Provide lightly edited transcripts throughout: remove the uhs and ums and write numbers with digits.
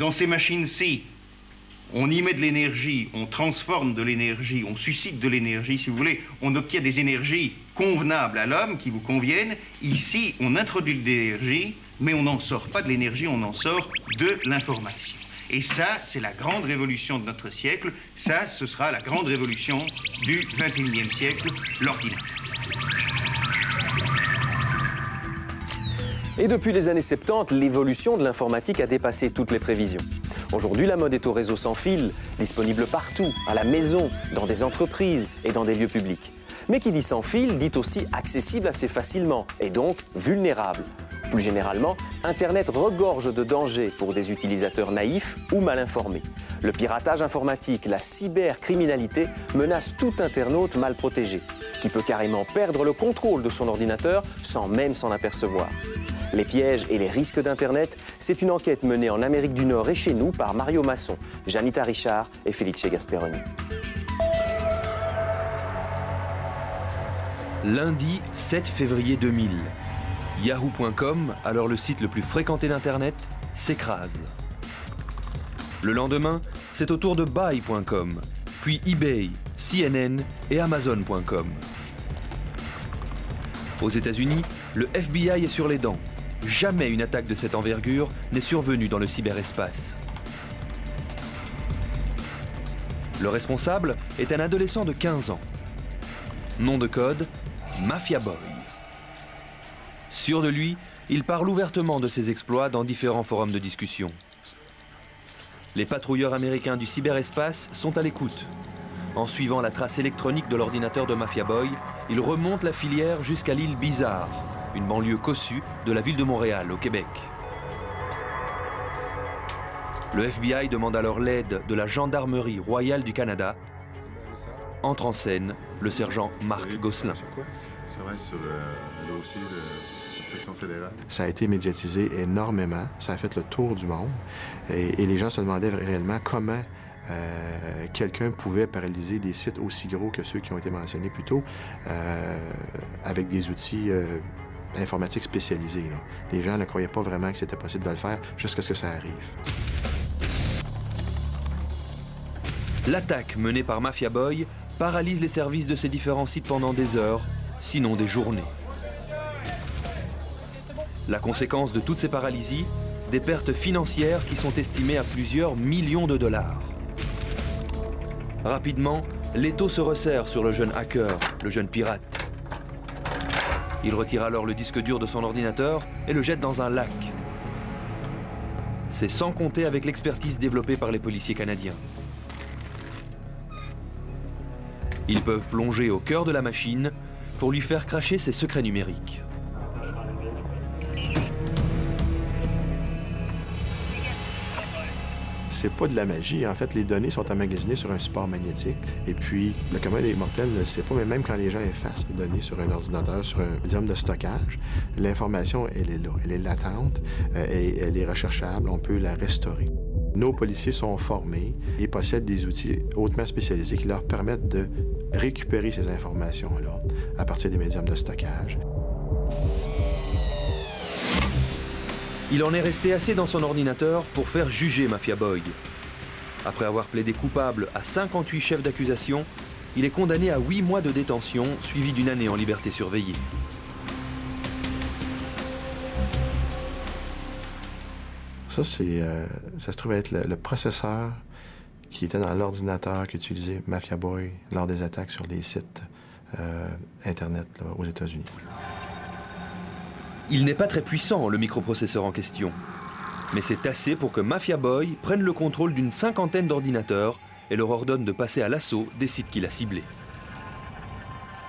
dans ces machines-ci, on y met de l'énergie, on transforme de l'énergie, on suscite de l'énergie, si vous voulez, on obtient des énergies convenables à l'homme, qui vous conviennent. Ici, on introduit de l'énergie, mais on n'en sort pas de l'énergie, on en sort de l'information. Et ça, c'est la grande révolution de notre siècle. Ça, ce sera la grande révolution du XXIe siècle, l'ordinateur. Et depuis les années 70, l'évolution de l'informatique a dépassé toutes les prévisions. Aujourd'hui, la mode est au réseau sans fil, disponible partout, à la maison, dans des entreprises et dans des lieux publics. Mais qui dit sans fil, dit aussi accessible assez facilement, et donc vulnérable. Plus généralement, Internet regorge de dangers pour des utilisateurs naïfs ou mal informés. Le piratage informatique, la cybercriminalité menacent tout internaute mal protégé, qui peut carrément perdre le contrôle de son ordinateur sans même s'en apercevoir. Les pièges et les risques d'Internet, c'est une enquête menée en Amérique du Nord et chez nous par Mario Masson, Janita Richard et Felice Gasperoni. Lundi 7 février 2000. Yahoo.com, alors le site le plus fréquenté d'Internet, s'écrase. Le lendemain, c'est au tour de Buy.com, puis eBay, CNN et Amazon.com. Aux États-Unis, le FBI est sur les dents. Jamais une attaque de cette envergure n'est survenue dans le cyberespace. Le responsable est un adolescent de 15 ans. Nom de code, Mafia Boy. Sûr de lui, il parle ouvertement de ses exploits dans différents forums de discussion. Les patrouilleurs américains du cyberespace sont à l'écoute. En suivant la trace électronique de l'ordinateur de Mafia Boy, ils remontent la filière jusqu'à l'île Bizarre, une banlieue cossue de la ville de Montréal, au Québec. Le FBI demande alors l'aide de la Gendarmerie royale du Canada. Entre en scène le sergent Marc Gosselin. Je travaille sur le dossier de la section fédérale. Ça a été médiatisé énormément, ça a fait le tour du monde et les gens se demandaient réellement comment quelqu'un pouvait paralyser des sites aussi gros que ceux qui ont été mentionnés plus tôt avec des outils informatiques spécialisés. Là. Les gens ne croyaient pas vraiment que c'était possible de le faire jusqu'à ce que ça arrive. L'attaque menée par Mafia Boy paralyse les services de ces différents sites pendant des heures, sinon des journées. La conséquence de toutes ces paralysies, des pertes financières qui sont estimées à plusieurs millions de dollars. Rapidement, l'étau se resserre sur le jeune hacker, le jeune pirate. Il retire alors le disque dur de son ordinateur et le jette dans un lac. C'est sans compter avec l'expertise développée par les policiers canadiens. Ils peuvent plonger au cœur de la machine pour lui faire cracher ses secrets numériques. C'est pas de la magie. En fait, les données sont emmagasinées sur un support magnétique. Et puis, le commun des mortels ne le sait pas, mais même quand les gens effacent les données sur un ordinateur, sur un médium de stockage, l'information, elle est là. Elle est latente et elle est recherchable. On peut la restaurer. Nos policiers sont formés et possèdent des outils hautement spécialisés qui leur permettent de récupérer ces informations-là à partir des médiums de stockage. Il en est resté assez dans son ordinateur pour faire juger Mafia Boy. Après avoir plaidé coupable à 58 chefs d'accusation, il est condamné à 8 mois de détention, suivi d'une année en liberté surveillée. Ça se trouve être le processeur qui était dans l'ordinateur qu'utilisait Mafia Boy lors des attaques sur les sites Internet là, aux États-Unis. Il n'est pas très puissant, le microprocesseur en question. Mais c'est assez pour que Mafia Boy prenne le contrôle d'une 50aine d'ordinateurs et leur ordonne de passer à l'assaut des sites qu'il a ciblés.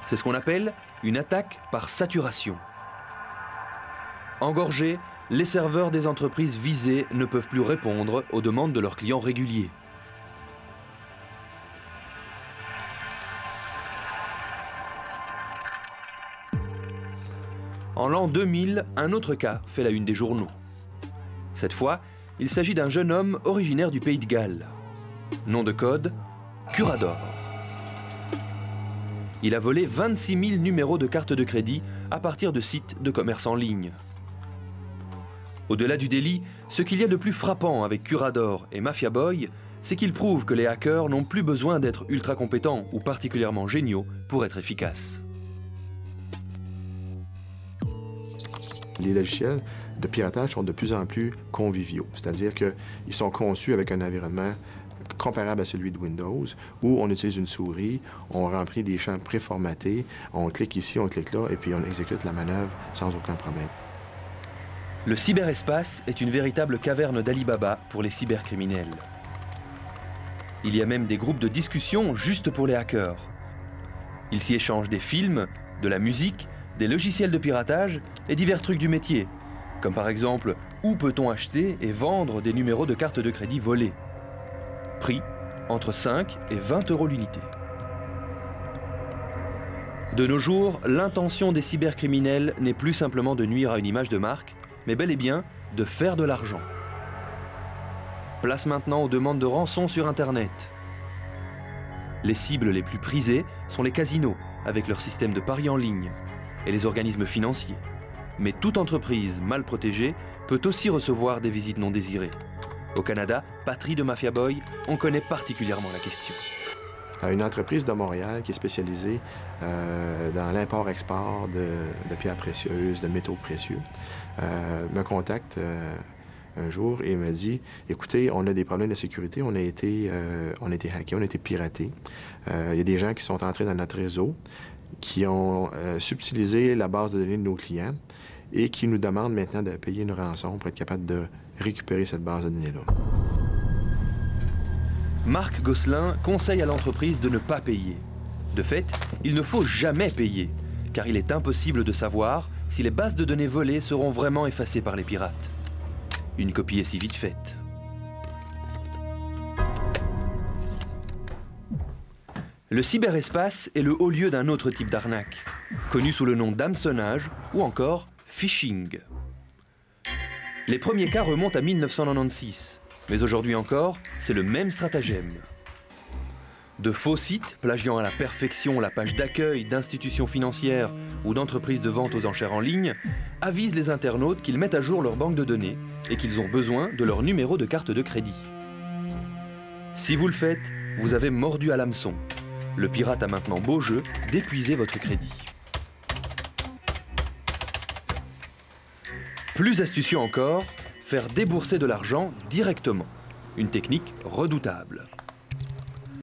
C'est ce qu'on appelle une attaque par saturation. Engorgés, les serveurs des entreprises visées ne peuvent plus répondre aux demandes de leurs clients réguliers. En l'an 2000, un autre cas fait la une des journaux. Cette fois, il s'agit d'un jeune homme originaire du Pays de Galles. Nom de code, Curador. Il a volé 26 000 numéros de cartes de crédit à partir de sites de commerce en ligne. Au-delà du délit, ce qu'il y a de plus frappant avec Curador et Mafia Boy, c'est qu'ils prouvent que les hackers n'ont plus besoin d'être ultra compétents ou particulièrement géniaux pour être efficaces. Les logiciels de piratage sont de plus en plus conviviaux, c'est-à-dire qu'ils sont conçus avec un environnement comparable à celui de Windows, où on utilise une souris, on remplit des champs préformatés, on clique ici, on clique là, et puis on exécute la manœuvre sans aucun problème. Le cyberespace est une véritable caverne d'Alibaba pour les cybercriminels. Il y a même des groupes de discussion juste pour les hackers. Ils s'y échangent des films, de la musique, des logiciels de piratage et divers trucs du métier, comme par exemple où peut-on acheter et vendre des numéros de carte de crédit volés. Prix entre 5 et 20 € l'unité. De nos jours, l'intention des cybercriminels n'est plus simplement de nuire à une image de marque, mais bel et bien de faire de l'argent. Place maintenant aux demandes de rançon sur Internet. Les cibles les plus prisées sont les casinos, avec leur système de paris en ligne, et les organismes financiers. Mais toute entreprise mal protégée peut aussi recevoir des visites non désirées. Au Canada, patrie de Mafia Boy, on connaît particulièrement la question. Une entreprise de Montréal qui est spécialisée dans l'import-export de pierres précieuses, de métaux précieux, me contacte un jour et me dit « Écoutez, on a des problèmes de sécurité, on a été hackés, on a été piratés. Il y a des gens qui sont entrés dans notre réseau, qui ont subtilisé la base de données de nos clients et qui nous demandent maintenant de payer une rançon pour être capable de récupérer cette base de données-là. » Marc Gosselin conseille à l'entreprise de ne pas payer. De fait, il ne faut jamais payer, car il est impossible de savoir si les bases de données volées seront vraiment effacées par les pirates. Une copie est si vite faite. Le cyberespace est le haut lieu d'un autre type d'arnaque, connu sous le nom d'hameçonnage ou encore phishing. Les premiers cas remontent à 1996, mais aujourd'hui encore, c'est le même stratagème. De faux sites, plagiant à la perfection la page d'accueil d'institutions financières ou d'entreprises de vente aux enchères en ligne, avisent les internautes qu'ils mettent à jour leur banque de données et qu'ils ont besoin de leur numéro de carte de crédit. Si vous le faites, vous avez mordu à l'hameçon. Le pirate a maintenant beau jeu d'épuiser votre crédit. Plus astucieux encore, faire débourser de l'argent directement. Une technique redoutable.